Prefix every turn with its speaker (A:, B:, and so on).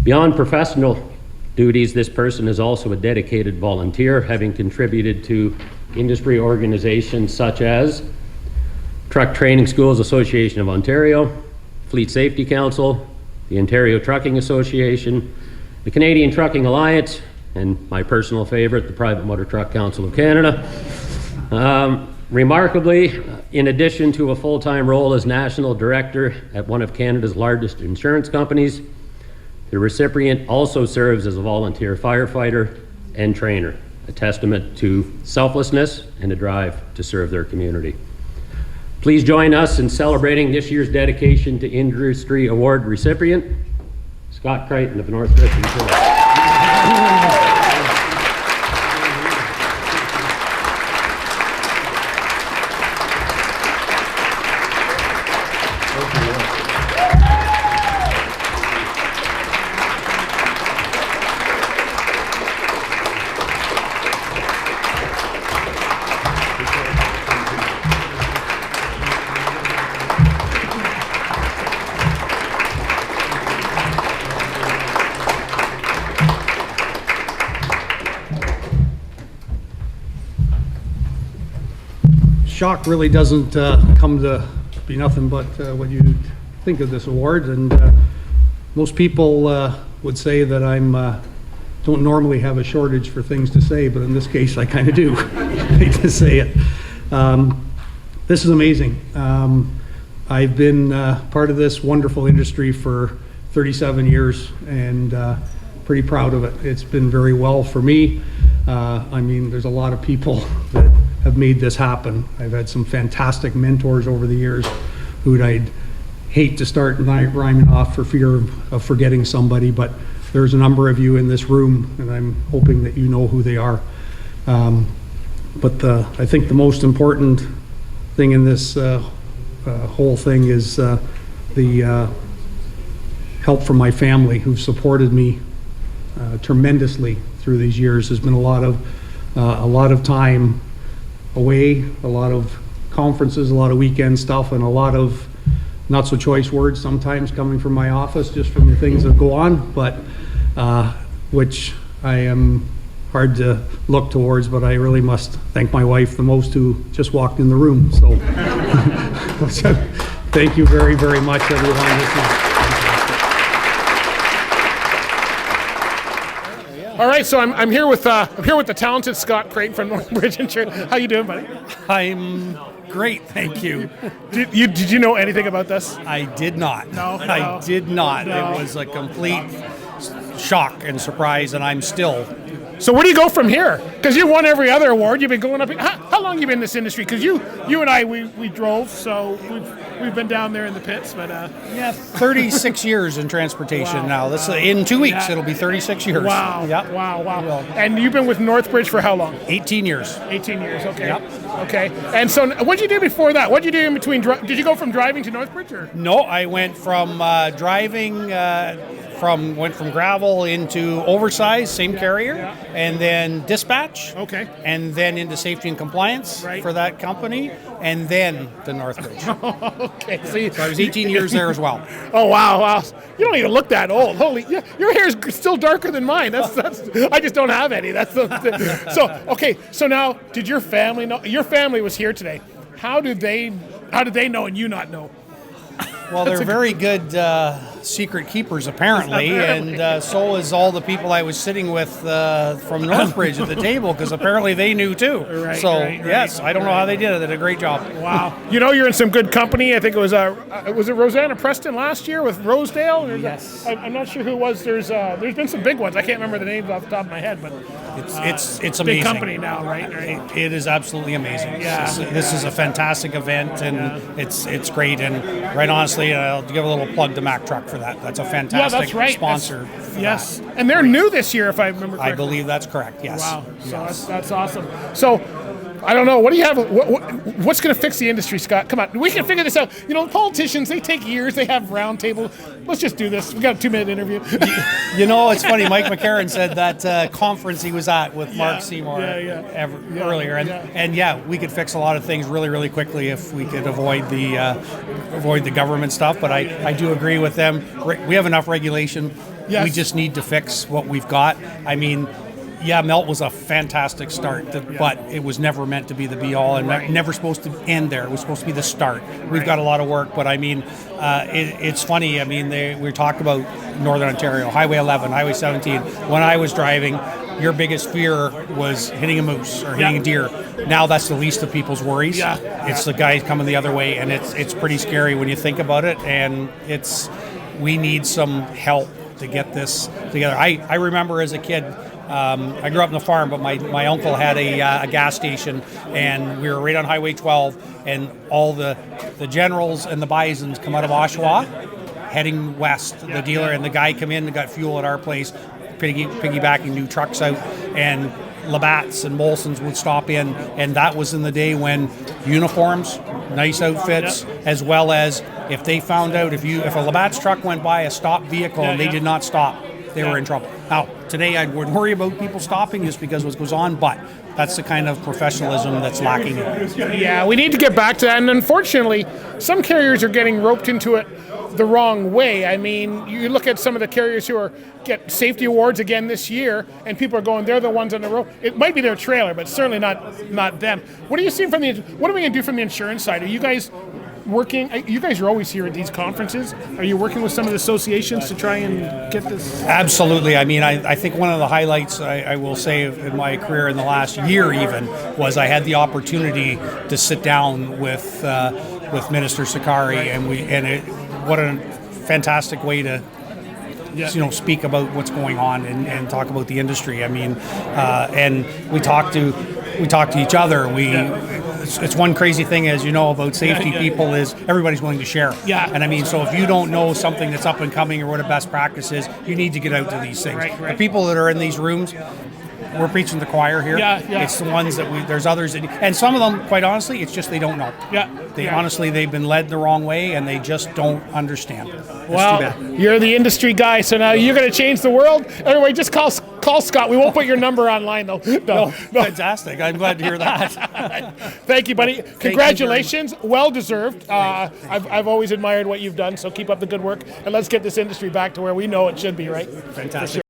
A: Beyond professional duties, this person is also a dedicated volunteer, having contributed to industry organizations such as Truck Training Schools Association of Ontario, Fleet Safety Council, the Ontario Trucking Association, the Canadian Trucking Alliance, and my personal favorite, the Private Motor Truck Council of Canada. Remarkably, in addition to a full-time role as National Director at one of Canada's largest insurance companies, the recipient also serves as a volunteer firefighter and trainer, a testament to selflessness and a drive to serve their community. Please join us in celebrating this year's Dedication to Industry Award recipient, Scott Creighton of Northbridge, Ontario.
B: Shock really doesn't come to be nothing but what you think of this award, and most people would say that I'm don't normally have a shortage for things to say, but in this case I kind of do. I hate to say it. This is amazing. I've been part of this wonderful industry for 37 years, and pretty proud of it. It's been very well for me. I mean, there's a lot of people that have made this happen. I've had some fantastic mentors over the years who I'd hate to start rhyming off for fear of forgetting somebody, but there's a number of you in this room, and I'm hoping that you know who they are. But I think the most important thing in this whole thing is the help from my family, who've supported me tremendously through these years. There's been a lot of time away, a lot of conferences, a lot of weekend stuff, and a lot of not so choice words sometimes coming from my office just from the things that go on, but which I am hard to look towards, but I really must thank my wife the most, who just walked in the room. So, so thank you very, very much, everyone.
C: All right, so I'm here with the talented Scott Creighton from Northbridge Insurance. How you doing, buddy?
D: I'm great, thank you.
C: Did you know anything about this?
D: I did not.
C: No.
D: I did not.
C: No.
D: It was a complete shock and surprise, and I'm still.
C: So where do you go from here? Because you won every other award. You've been going up. How long have you been in this industry? Because you and I, we drove, so we've been down there in the pits. But
D: Yeah, 36 years in transportation now. This in 2 weeks, it'll be 36 years.
C: Wow.
D: Yep.
C: Wow. And you've been with Northbridge for how long?
D: 18 years.
C: 18 years. Okay.
D: Yep.
C: Okay. And so, what did you do before that? What did you do in between? Did you go from driving to Northbridge, or?
D: No, I went from driving. Went from gravel into oversized, same carrier, and then dispatch.
C: Okay.
D: And then into safety and compliance for that company, and then to Northbridge.
C: Okay.
D: So I was 18 years there as well.
C: Oh wow! You don't even look that old. Holy, your hair is still darker than mine. That's. I just don't have any. That's so okay. So now, did your family know? Your family was here today. How did they know and you not know?
D: Well, they're very good secret keepers, apparently, and so is all the people I was sitting with from Northbridge at the table, because apparently they knew too. Yes, I don't know how they did it. They did a great job.
C: Wow. You know, you're in some good company. I think it was it Rosanna Preston last year with Rosedale?
D: Yes.
C: I'm not sure who it was. There's been some big ones. I can't remember the names off the top of my head, but
D: it's amazing.
C: Big company now, right?
D: It is absolutely amazing.
C: Yeah.
D: This is a fantastic event, and it's great. And right honestly, I'll give a little plug to Mack Truck for that. That's a fantastic sponsor.
C: Yes, and they're new this year, if I remember correctly.
D: I believe that's correct. Yes.
C: Wow. So
D: yes.
C: that's awesome. So, I don't know. What do you have? What's going to fix the industry, Scott? Come on, we can figure this out. You know, politicians, they take years. They have roundtable. Let's just do this. We got a 2-minute interview.
D: You know, it's funny. Mike McCarron said that conference he was at with Mark Seymour earlier, and we could fix a lot of things really, really quickly if we could avoid the government stuff. But I do agree with them. We have enough regulation.
C: Yes.
D: We just need to fix what we've got. I mean, yeah, Melt was a fantastic start, but it was never meant to be the be-all, and never supposed to end there. It was supposed to be the start. We've got a lot of work, but I mean, it's funny. I mean, we talk about Northern Ontario, Highway 11, Highway 17. When I was driving, your biggest fear was hitting a moose or hitting a deer. Now that's the least of people's worries.
C: Yeah.
D: It's the guy coming the other way, and it's pretty scary when you think about it, and we need some help to get this together. I remember as a kid, I grew up on the farm, but my uncle had a gas station, and we were right on Highway 12, and all the generals and the bisons come out of Oshawa, heading west. The dealer and the guy come in and got fuel at our place, piggybacking new trucks out, and Labatt's and Molson's would stop in, and that was in the day when uniforms, nice outfits, as well as if they found out if a Labatt's truck went by a stopped vehicle and they did not stop, they were in trouble. Now, today I would worry about people stopping just because what goes on, but that's the kind of professionalism that's lacking.
C: Yeah, we need to get back to that, and unfortunately, some carriers are getting roped into it the wrong way. I mean, you look at some of the carriers who get safety awards again this year, and people are going, they're the ones on the road. It might be their trailer, but certainly not them. What are you seeing what are we going to do from the insurance side? Are you guys working? You guys are always here at these conferences. Are you working with some of the associations to try and get this?
D: Absolutely. I mean, I think one of the highlights I will say in my career in the last year even was I had the opportunity to sit down with Minister Sakari, what a fantastic way to speak about what's going on and talk about the industry. I mean, and we talk to each other. It's one crazy thing, as you know, about safety people is everybody's willing to share.
C: Yeah.
D: And I mean, so if you don't know something that's up and coming or what a best practice is, you need to get out to these things.
C: Right.
D: The people that are in these rooms, we're preaching to the choir here.
C: Yeah.
D: It's the ones that there's others and some of them, quite honestly, it's just they don't know. Honestly, they've been led the wrong way and they just don't understand.
C: Well, you're the industry guy, so now you're going to change the world. Anyway, just call Scott. We won't put your number online, though. No.
D: Fantastic. I'm glad to hear that.
C: Thank you, buddy. Congratulations. Well deserved. I've always admired what you've done, so keep up the good work, and let's get this industry back to where we know it should be, right?
D: Fantastic.